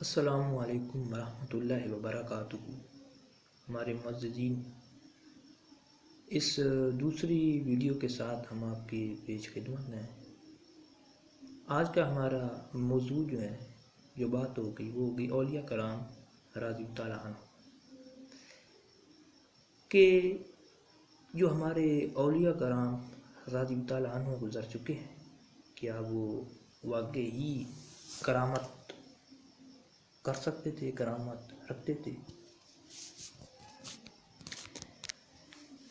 السلام علیکم ورحمۃ اللہ وبرکاتہ۔ ہمارے معززین، اس دوسری ویڈیو کے ساتھ ہم آپ کی پیش خدمت میں ہیں۔ آج کا ہمارا موضوع جو بات ہوگی وہ ہوگی اولیاء کرام رضی اللہ تعالیٰ عنہ، کہ جو ہمارے اولیاء کرام رضی اللہ تعالیٰ عنہ گزر چکے ہیں، کیا وہ واقعی کرامت کر سکتے تھے، کرامت رکھتے تھے؟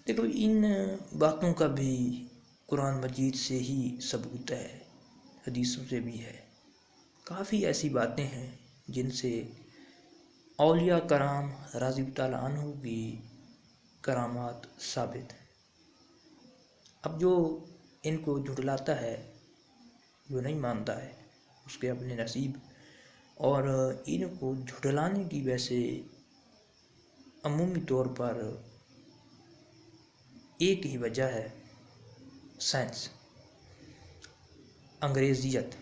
دیکھو، ان باتوں کا بھی قرآن مجید سے ہی ثبوت ہے، حدیثوں سے بھی ہے۔ کافی ایسی باتیں ہیں جن سے اولیاء کرام رضی اللہ تعالیٰ عنہ کی کرامات ثابت ہیں۔ اب جو ان کو جھٹلاتا ہے، جو نہیں مانتا ہے، اس کے اپنے نصیب۔ اور ان کو جھٹلانے کی ویسے عمومی طور پر ایک ہی وجہ ہے، سائنس، انگریزیت۔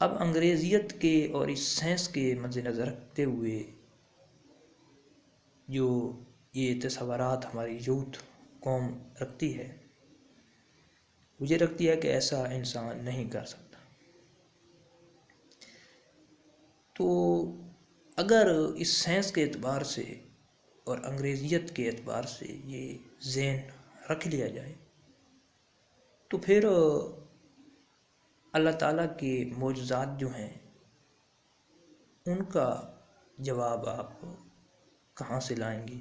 اب انگریزیت کے اور اس سائنس کے مد نظر رکھتے ہوئے جو یہ تصورات ہماری یوتھ قوم رکھتی ہے، مجھے رکھتی ہے کہ ایسا انسان نہیں کر سکتا۔ تو اگر اس سائنس کے اعتبار سے اور انگریزیت کے اعتبار سے یہ ذہن رکھ لیا جائے تو پھر اللہ تعالیٰ کے معجزات جو ہیں ان کا جواب آپ کہاں سے لائیں گے؟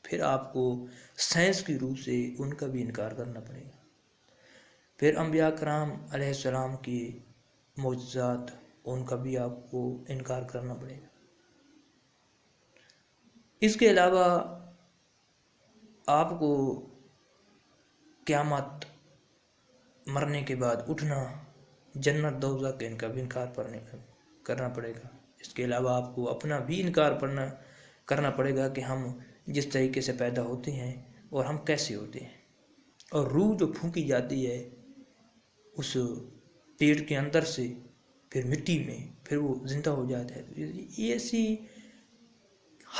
پھر آپ کو سائنس کی روح سے ان کا بھی انکار کرنا پڑے گا۔ پھر انبیاء کرام علیہ السلام کی معجزات، ان کا بھی آپ کو انکار کرنا پڑے گا۔ اس کے علاوہ آپ کو قیامت، مرنے کے بعد اٹھنا، جنت دوزخ ان کا بھی انکار کرنا پڑے گا۔ اس کے علاوہ آپ کو اپنا بھی انکار کرنا پڑے گا کہ ہم جس طریقے سے پیدا ہوتے ہیں اور ہم کیسے ہوتے ہیں، اور روح جو پھونکی جاتی ہے اس پیٹ کے اندر سے، پھر مٹی میں، پھر وہ زندہ ہو جاتا ہے۔ یہ ایسی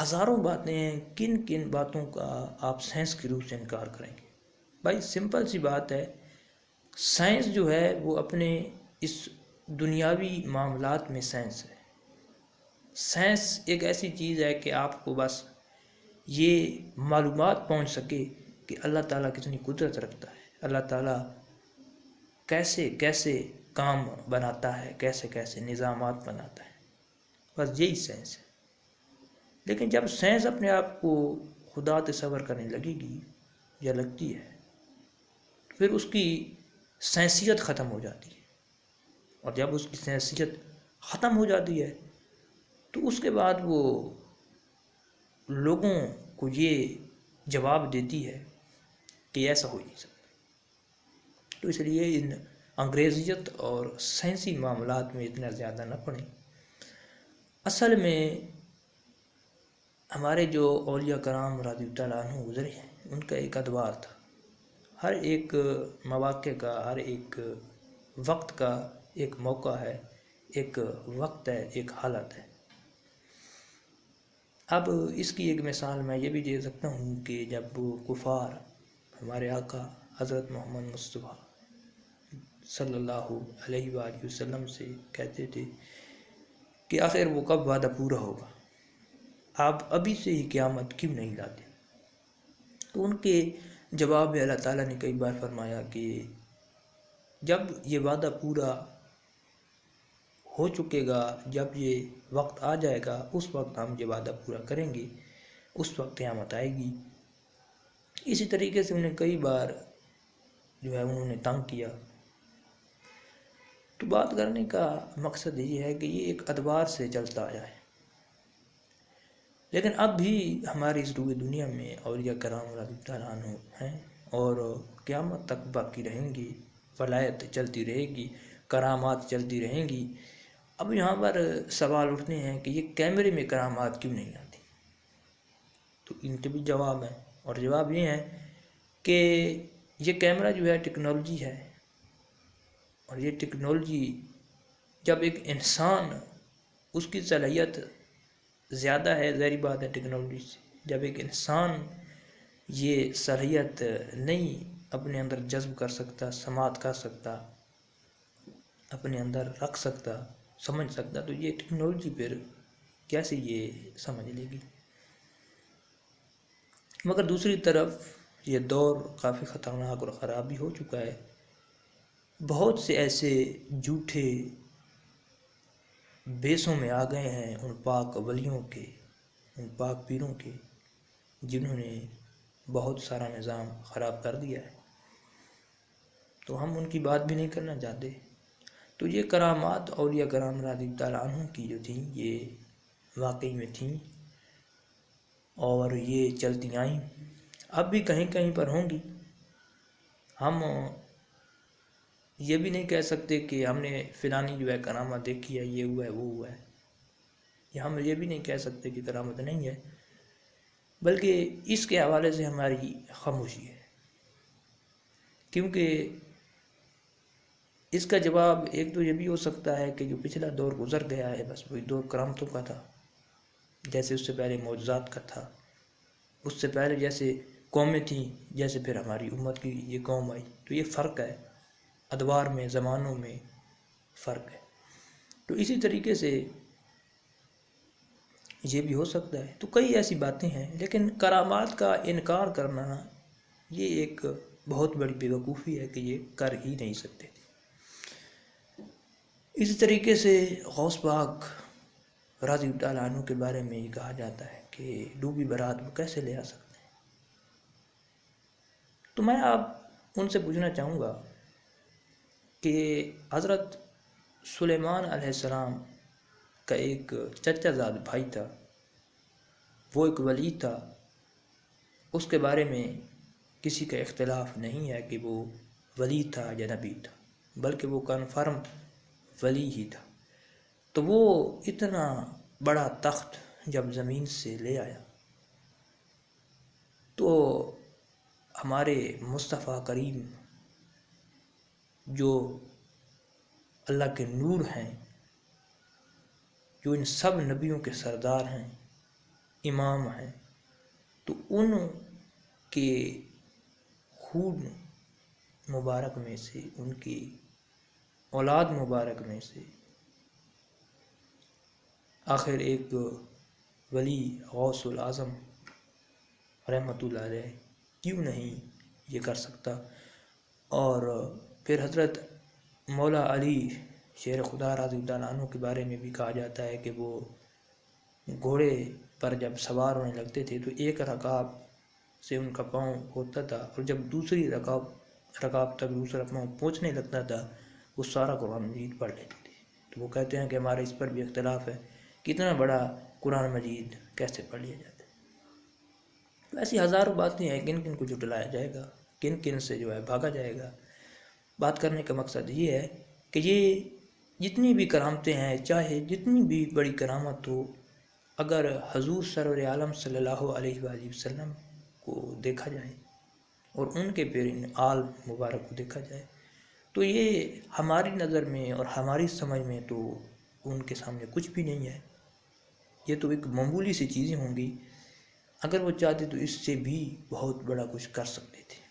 ہزاروں باتیں ہیں، کن کن باتوں کا آپ سائنس کی روح سے انکار کریں گے؟ بھائی سمپل سی بات ہے، سائنس جو ہے وہ اپنے اس دنیاوی معاملات میں سائنس ہے۔ سائنس ایک ایسی چیز ہے کہ آپ کو بس یہ معلومات پہنچ سکے کہ اللہ تعالیٰ کتنی قدرت رکھتا ہے، اللہ تعالیٰ کیسے کیسے کام بناتا ہے، کیسے کیسے نظامات بناتا ہے، بس یہی سائنس ہے۔ لیکن جب سائنس اپنے آپ کو خدا تصور کرنے لگے گی یا لگتی ہے، پھر اس کی سائنسیت ختم ہو جاتی ہے، اور جب اس کی سائنسیت ختم ہو جاتی ہے تو اس کے بعد وہ لوگوں کو یہ جواب دیتی ہے کہ ایسا ہو نہیں سکتا۔ تو اس لیے ان انگریزیت اور سائنسی معاملات میں اتنا زیادہ نہ پڑیں۔ اصل میں ہمارے جو اولیاء کرام رضی اللہ تعالیٰ عنہ گزرے ہیں، ان کا ایک ادوار تھا۔ ہر ایک مواقع کا، ہر ایک وقت کا ایک موقع ہے، ایک وقت ہے، ایک حالت ہے۔ اب اس کی ایک مثال میں یہ بھی دے سکتا ہوں کہ جب کفار ہمارے آقا حضرت محمد مصطفیٰ صلی اللہ علیہ وآلہ وسلم سے کہتے تھے کہ آخر وہ کب وعدہ پورا ہوگا، آپ ابھی سے ہی قیامت کیوں نہیں لاتے؟ تو ان کے جواب میں اللہ تعالیٰ نے کئی بار فرمایا کہ جب یہ وعدہ پورا ہو چکے گا، جب یہ وقت آ جائے گا، اس وقت ہم یہ وعدہ پورا کریں گے، اس وقت قیامت آئے گی۔ اسی طریقے سے انہیں کئی بار جو ہے انہوں نے تنگ کیا۔ تو بات کرنے کا مقصد یہ ہے کہ یہ ایک ادوار سے چلتا آیا ہے، لیکن اب بھی ہماری اس روئے دنیا میں اولیاء کرام رضی اللہ عنہ ہیں، اور قیامت تک باقی رہیں گی، ولایت چلتی رہے گی، کرامات چلتی رہیں گی۔ اب یہاں پر سوال اٹھتے ہیں کہ یہ کیمرے میں کرامات کیوں نہیں آتی؟ تو ان کے بھی جواب ہیں، اور جواب یہ ہے کہ یہ کیمرہ جو ہے ٹیکنالوجی ہے، اور یہ ٹیکنالوجی جب ایک انسان اس کی صلاحیت زیادہ ہے، ظاہری بات ہے ٹیکنالوجی سے۔ جب ایک انسان یہ صلاحیت نہیں اپنے اندر جذب کر سکتا، سماعت کر سکتا، اپنے اندر رکھ سکتا، سمجھ سکتا، تو یہ ٹیکنالوجی پھر کیسے یہ سمجھ لے گی؟ مگر دوسری طرف یہ دور کافی خطرناک اور خراب بھی ہو چکا ہے۔ بہت سے ایسے جھوٹے بیسوں میں آ گئے ہیں ان پاک ولیوں کے، ان پاک پیروں کے، جنہوں نے بہت سارا نظام خراب کر دیا ہے، تو ہم ان کی بات بھی نہیں کرنا چاہتے۔ تو یہ کرامات اولیاء کرام رضی اللہ تعالیٰ عنہ کی جو تھیں، یہ واقعی میں تھیں اور یہ چلتی آئیں، اب بھی کہیں کہیں پر ہوں گی۔ ہم یہ بھی نہیں کہہ سکتے کہ ہم نے فلانی جو ہے کرامت دیکھی ہے، یہ ہوا ہے وہ ہوا ہے، یا ہم یہ بھی نہیں کہہ سکتے کہ کرامت نہیں ہے، بلکہ اس کے حوالے سے ہماری خاموشی ہے، کیونکہ اس کا جواب ایک تو یہ بھی ہو سکتا ہے کہ جو پچھلا دور گزر گیا ہے بس وہی دور کرامتوں کا تھا، جیسے اس سے پہلے معجزات کا تھا، اس سے پہلے جیسے قومیں تھیں، جیسے پھر ہماری امت کی یہ قوم آئی، تو یہ فرق ہے، ادوار میں، زمانوں میں فرق ہے۔ تو اسی طریقے سے یہ بھی ہو سکتا ہے۔ تو کئی ایسی باتیں ہیں، لیکن کرامات کا انکار کرنا یہ ایک بہت بڑی بیوقوفی ہے کہ یہ کر ہی نہیں سکتے۔ اسی طریقے سے غوث پاک رضی اللہ تعالیٰ عنہ کے بارے میں یہ کہا جاتا ہے کہ ڈوبی برات وہ کیسے لے آ سکتے ہیں۔ تو میں آپ ان سے پوچھنا چاہوں گا کہ حضرت سلیمان علیہ السلام کا ایک چچا زاد بھائی تھا، وہ ایک ولی تھا، اس کے بارے میں کسی کا اختلاف نہیں ہے کہ وہ ولی تھا یا نبی تھا، بلکہ وہ کنفرم ولی ہی تھا۔ تو وہ اتنا بڑا تخت جب زمین سے لے آیا تو ہمارے مصطفیٰ کریم جو اللہ کے نور ہیں، جو ان سب نبیوں کے سردار ہیں، امام ہیں، تو ان کے خون مبارک میں سے، ان کی اولاد مبارک میں سے آخر ایک ولی غوث الاعظم رحمۃ اللہ علیہ کیوں نہیں یہ کر سکتا؟ اور پھر حضرت مولا علی شیر خدا رضی اللہ عنہ کے بارے میں بھی کہا جاتا ہے کہ وہ گھوڑے پر جب سوار ہونے لگتے تھے تو ایک رکاب سے ان کا پاؤں ہوتا تھا، اور جب دوسری رکاب تک دوسرا پاؤں پہنچنے لگتا تھا وہ سارا قرآن مجید پڑھ لیتے تھے۔ تو وہ کہتے ہیں کہ ہمارے اس پر بھی اختلاف ہے کہ اتنا بڑا قرآن مجید کیسے پڑھ لیا جاتا ہے۔ تو ایسی ہزاروں باتیں ہیں، کن کن کو جھٹلایا جائے گا، کن کن سے جو ہے بھاگا جائے گا۔ بات کرنے کا مقصد یہ ہے کہ یہ جتنی بھی کرامتیں ہیں، چاہے جتنی بھی بڑی کرامت ہو، اگر حضور سرور عالم صلی اللہ علیہ وآلہ وسلم کو دیکھا جائے اور ان کے پیر آل مبارک کو دیکھا جائے تو یہ ہماری نظر میں اور ہماری سمجھ میں تو ان کے سامنے کچھ بھی نہیں ہے، یہ تو ایک معمولی سی چیزیں ہوں گی، اگر وہ چاہتے تو اس سے بھی بہت بڑا کچھ کر سکتے تھے۔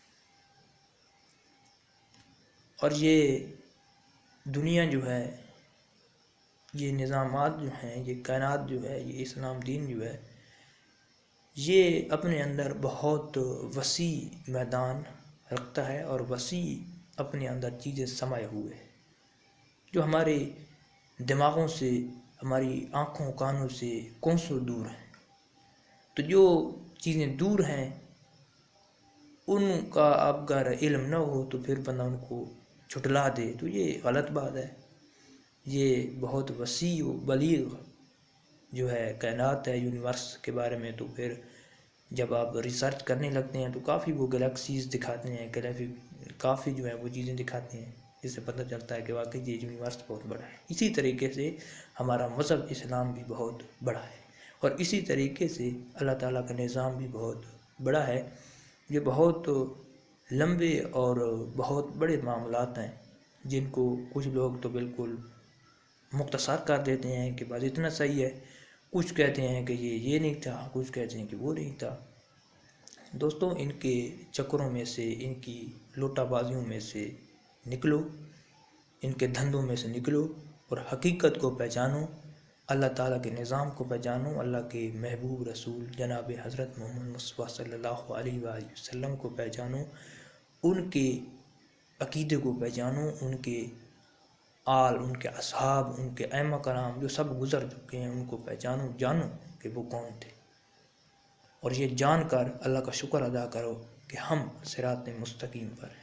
اور یہ دنیا جو ہے، یہ نظامات جو ہیں، یہ کائنات جو ہے، یہ اسلام دین جو ہے، یہ اپنے اندر بہت وسیع میدان رکھتا ہے اور وسیع اپنے اندر چیزیں سمائے ہوئے ہیں جو ہمارے دماغوں سے، ہماری آنکھوں کانوں سے کونسوں دور ہیں۔ تو جو چیزیں دور ہیں ان کا اگر علم نہ ہو تو پھر بندہ ان کو جھٹلا دے تو یہ غلط بات ہے۔ یہ بہت وسیع و بلیغ جو ہے کائنات ہے، یونیورس کے بارے میں، تو پھر جب آپ ریسرچ کرنے لگتے ہیں تو کافی وہ گلیکسیز دکھاتے ہیں، کافی جو ہے وہ چیزیں دکھاتے ہیں، جس سے پتہ چلتا ہے کہ واقعی یہ یونیورس بہت بڑا ہے۔ اسی طریقے سے ہمارا مذہب اسلام بھی بہت بڑا ہے، اور اسی طریقے سے اللہ تعالیٰ کا نظام بھی بہت بڑا ہے۔ یہ بہت لمبے اور بہت بڑے معاملات ہیں جن کو کچھ لوگ تو بالکل مختصر کر دیتے ہیں کہ بس اتنا صحیح ہے، کچھ کہتے ہیں کہ یہ نہیں تھا، کچھ کہتے ہیں کہ وہ نہیں تھا۔ دوستوں، ان کے چکروں میں سے، ان کی لوٹا بازیوں میں سے نکلو، ان کے دھندوں میں سے نکلو اور حقیقت کو پہچانو، اللہ تعالیٰ کے نظام کو پہچانو، اللہ کے محبوب رسول جناب حضرت محمد مصطفیٰ صلی اللہ علیہ وآلہ وسلم کو پہچانو، ان کے عقیدے کو پہچانو، ان کے آل، ان کے اصحاب، ان کے ائمہ کرام جو سب گزر چکے ہیں ان کو پہچانو، جانو کہ وہ کون تھے، اور یہ جان کر اللہ کا شکر ادا کرو کہ ہم صراط مستقیم پر ہیں۔